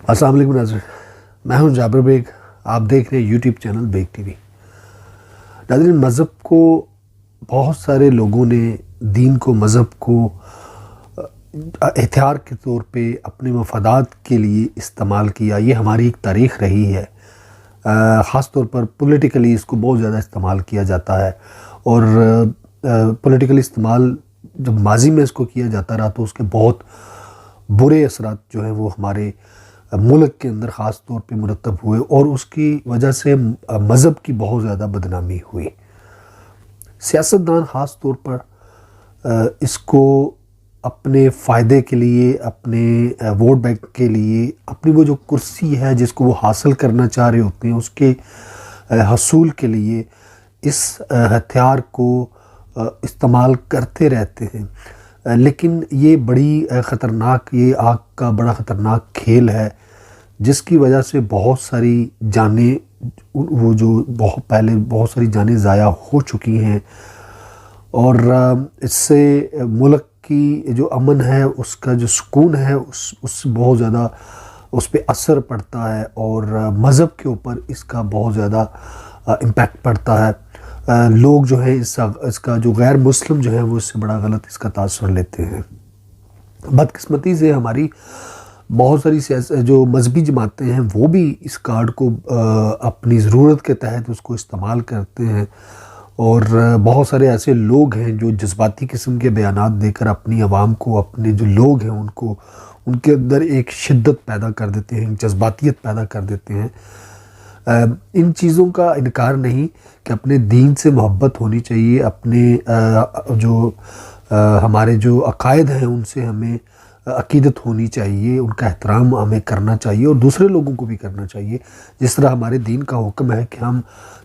السلام علیکم ناظرین، میں ہوں جابر بیگ. آپ دیکھ رہے ہیں YouTube channel Baig T V. ناظرین، مذہب کو بہت سارے لوگوں نے دین کو، مذہب کو ہتھیار کے طور پہ اپنے مفادات کے لیے استعمال کیا. یہ ہماری ایک تاریخ رہی ہے. خاص طور پر پولیٹیکلی اس کو بہت زیادہ استعمال کیا جاتا ہے، اور پولیٹیکلی استعمال جب ماضی میں اس کو کیا جاتا رہا تو اس کے بہت برے اثرات جو ہیں وہ ہمارے ملک کے اندر خاص طور پہ مرتب ہوئے، اور اس کی وجہ سے مذہب کی بہت زیادہ بدنامی ہوئی. سیاستدان خاص طور پر اس کو اپنے فائدے کے لیے، اپنے ووٹ بینک کے لیے، اپنی وہ جو کرسی ہے جس کو وہ حاصل کرنا چاہ رہے ہوتے ہیں، اس کے حصول کے لیے اس ہتھیار کو استعمال کرتے رہتے ہیں. لیکن یہ بڑی خطرناک، یہ آگ کا بڑا خطرناک کھیل ہے، جس کی وجہ سے بہت ساری جانیں، وہ جو بہت پہلے بہت ساری جانیں ضائع ہو چکی ہیں، اور اس سے ملک کی جو امن ہے، اس کا جو سکون ہے، اس سے بہت زیادہ اس پہ اثر پڑتا ہے، اور مذہب کے اوپر اس کا بہت زیادہ امپیکٹ پڑتا ہے. لوگ جو ہیں اس کا جو غیر مسلم جو ہیں وہ اس سے بڑا غلط اس کا تاثر لیتے ہیں. بدقسمتی سے ہماری بہت ساری جو مذہبی جماعتیں ہیں وہ بھی اس کارڈ کو اپنی ضرورت کے تحت اس کو استعمال کرتے ہیں، اور بہت سارے ایسے لوگ ہیں جو جذباتی قسم کے بیانات دے کر اپنی عوام کو، اپنے جو لوگ ہیں ان کے اندر ایک شدت پیدا کر دیتے ہیں، جذباتیت پیدا کر دیتے ہیں. ان چیزوں کا انکار نہیں کہ اپنے دین سے محبت ہونی چاہیے، اپنے جو ہمارے جو عقائد ہیں ان سے ہمیں عقیدت ہونی چاہیے، ان کا احترام ہمیں کرنا چاہیے، اور دوسرے لوگوں کو بھی کرنا چاہیے. جس طرح ہمارے دین کا حکم ہے کہ ہم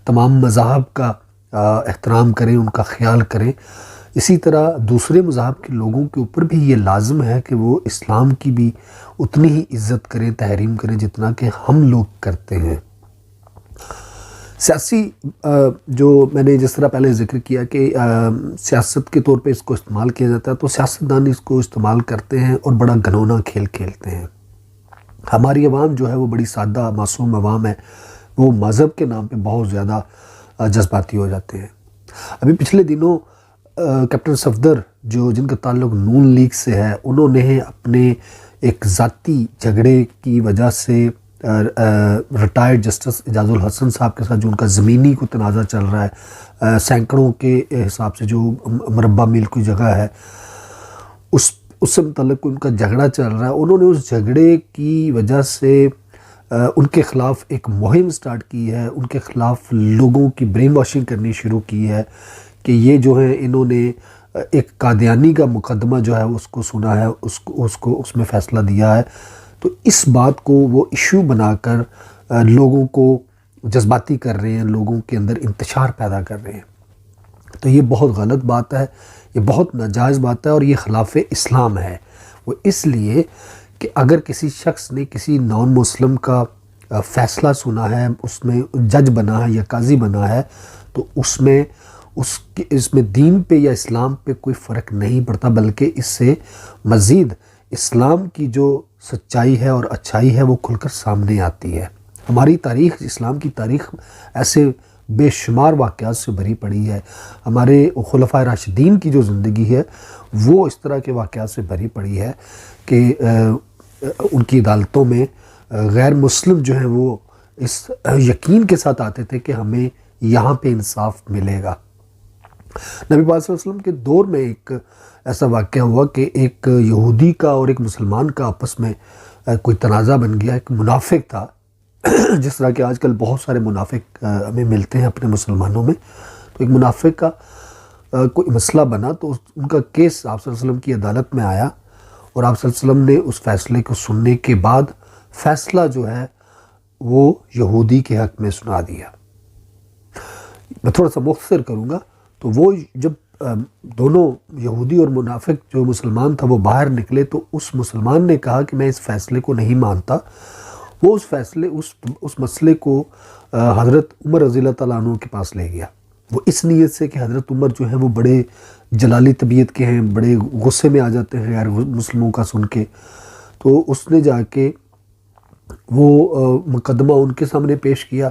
تمام مذاہب کا احترام کریں، ان کا خیال کریں، اسی طرح دوسرے مذاہب کے لوگوں کے اوپر بھی یہ لازم ہے کہ وہ اسلام کی بھی اتنی ہی عزت کریں، تحریم کریں جتنا کہ ہم لوگ کرتے ہیں. سیاسی جو میں نے جس طرح پہلے ذکر کیا کہ سیاست کے طور پہ اس کو استعمال کیا جاتا ہے، تو سیاستدان اس کو استعمال کرتے ہیں اور بڑا گھنونا کھیل کھیلتے ہیں. ہماری عوام جو ہے وہ بڑی سادہ معصوم عوام ہے، وہ مذہب کے نام پہ بہت زیادہ جذباتی ہو جاتے ہیں. ابھی پچھلے دنوں کیپٹن صفدر جن کا تعلق نون لیگ سے ہے، انہوں نے اپنے ایک ذاتی جھگڑے کی وجہ سے ریٹائرڈ جسٹس اعجاز الحسن صاحب کے ساتھ جو ان کا زمینی کو تنازع چل رہا ہے، سینکڑوں کے حساب سے جو مربع میل کی جگہ ہے، اس سے متعلق ان کا جھگڑا چل رہا ہے. انہوں نے اس جھگڑے کی وجہ سے ان کے خلاف ایک مہم سٹارٹ کی ہے، ان کے خلاف لوگوں کی برین واشنگ کرنی شروع کی ہے کہ یہ جو ہے انہوں نے ایک قادیانی کا مقدمہ جو ہے اس کو سنا ہے، اس میں فیصلہ دیا ہے. تو اس بات کو وہ ایشو بنا کر لوگوں کو جذباتی کر رہے ہیں، لوگوں کے اندر انتشار پیدا کر رہے ہیں. تو یہ بہت غلط بات ہے، یہ بہت ناجائز بات ہے، اور یہ خلاف اسلام ہے. وہ اس لیے کہ اگر کسی شخص نے کسی نان مسلم کا فیصلہ سنا ہے، اس میں جج بنا ہے یا قاضی بنا ہے، تو اس میں دین پہ یا اسلام پہ کوئی فرق نہیں پڑتا، بلکہ اس سے مزید اسلام کی جو سچائی ہے اور اچھائی ہے وہ کھل کر سامنے آتی ہے. ہماری تاریخ، اسلام کی تاریخ ایسے بے شمار واقعات سے بھری پڑی ہے. ہمارے خلفائے راشدین کی جو زندگی ہے وہ اس طرح کے واقعات سے بھری پڑی ہے کہ ان کی عدالتوں میں غیر مسلم جو ہیں وہ اس یقین کے ساتھ آتے تھے کہ ہمیں یہاں پہ انصاف ملے گا. نبی پاک صلی اللہ علیہ وسلم کے دور میں ایک ایسا واقعہ ہوا کہ ایک یہودی کا اور ایک مسلمان کا آپس میں کوئی تنازع بن گیا. ایک منافق تھا، جس طرح کہ آج کل بہت سارے منافق ہمیں ملتے ہیں اپنے مسلمانوں میں. تو ایک منافق کا کوئی مسئلہ بنا، تو ان کا کیس آپ صلی اللہ علیہ وسلم کی عدالت میں آیا، اور آپ صلی اللہ علیہ وسلم نے اس فیصلے کو سننے کے بعد فیصلہ جو ہے وہ یہودی کے حق میں سنا دیا. میں تھوڑا سا مختصر کروں گا. تو وہ جب دونوں یہودی اور منافق جو مسلمان تھا وہ باہر نکلے، تو اس مسلمان نے کہا کہ میں اس فیصلے کو نہیں مانتا. وہ اس مسئلے کو حضرت عمر رضی اللہ تعالیٰ عنہ کے پاس لے گیا. وہ اس نیت سے کہ حضرت عمر جو ہیں وہ بڑے جلالی طبیعت کے ہیں، بڑے غصے میں آ جاتے ہیں غیر مسلموں کا سن کے. تو اس نے جا کے وہ مقدمہ ان کے سامنے پیش کیا.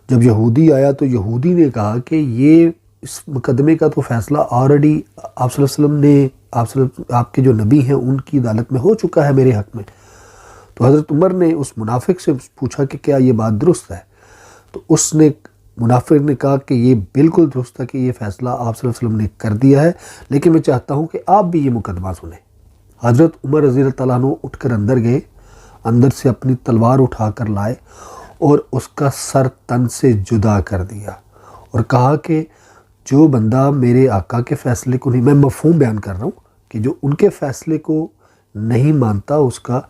جب یہودی آیا تو یہودی نے کہا کہ یہ اس مقدمے کا تو فیصلہ آلریڈی آپ صلی اللہ علیہ وسلم نے آپ کے جو نبی ہیں ان کی عدالت میں ہو چکا ہے میرے حق میں. تو حضرت عمر نے اس منافق سے پوچھا کہ کیا یہ بات درست ہے؟ تو اس نے منافق نے کہا کہ یہ بالکل درست ہے کہ یہ فیصلہ آپ صلی اللہ علیہ وسلم نے کر دیا ہے، لیکن میں چاہتا ہوں کہ آپ بھی یہ مقدمہ سنیں. حضرت عمر رضی اللہ تعالیٰ عنہ اٹھ کر اندر گئے، اندر سے اپنی تلوار اٹھا کر لائے اور اس کا سر تن سے جدا کر دیا اور کہا کہ جو بندہ میرے آقا کے فیصلے کو نہیں، میں مفہوم بیان کر رہا ہوں کہ جو ان کے فیصلے کو نہیں مانتا اس کا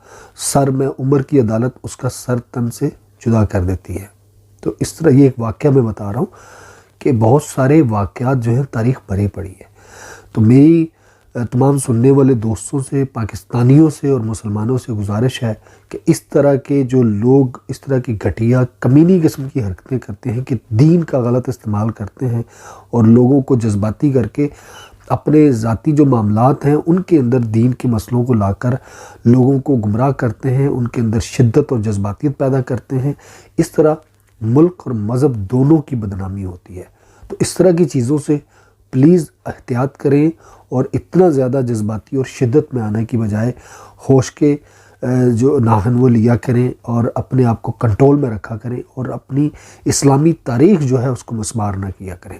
سر، میں عمر کی عدالت اس کا سر تن سے جدا کر دیتی ہے. تو اس طرح یہ ایک واقعہ میں بتا رہا ہوں کہ بہت سارے واقعات جو ہیں تاریخ بھری پڑی ہے. تو میری تمام سننے والے دوستوں سے، پاکستانیوں سے اور مسلمانوں سے گزارش ہے کہ اس طرح کے جو لوگ اس طرح کی گھٹیا کمینی قسم کی حرکتیں کرتے ہیں کہ دین کا غلط استعمال کرتے ہیں اور لوگوں کو جذباتی کر کے اپنے ذاتی جو معاملات ہیں ان کے اندر دین کے مسئلوں کو لا کر لوگوں کو گمراہ کرتے ہیں، ان کے اندر شدت اور جذباتیت پیدا کرتے ہیں، اس طرح ملک اور مذہب دونوں کی بدنامی ہوتی ہے. تو اس طرح کی چیزوں سے پلیز احتیاط کریں اور اتنا زیادہ جذباتی اور شدت میں آنے کی بجائے ہوش کے جو ناخن وہ لیا کریں اور اپنے آپ کو کنٹرول میں رکھا کریں اور اپنی اسلامی تاریخ جو ہے اس کو مسمار نہ کیا کریں.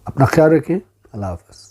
اپنا خیال رکھیں. اللہ حافظ.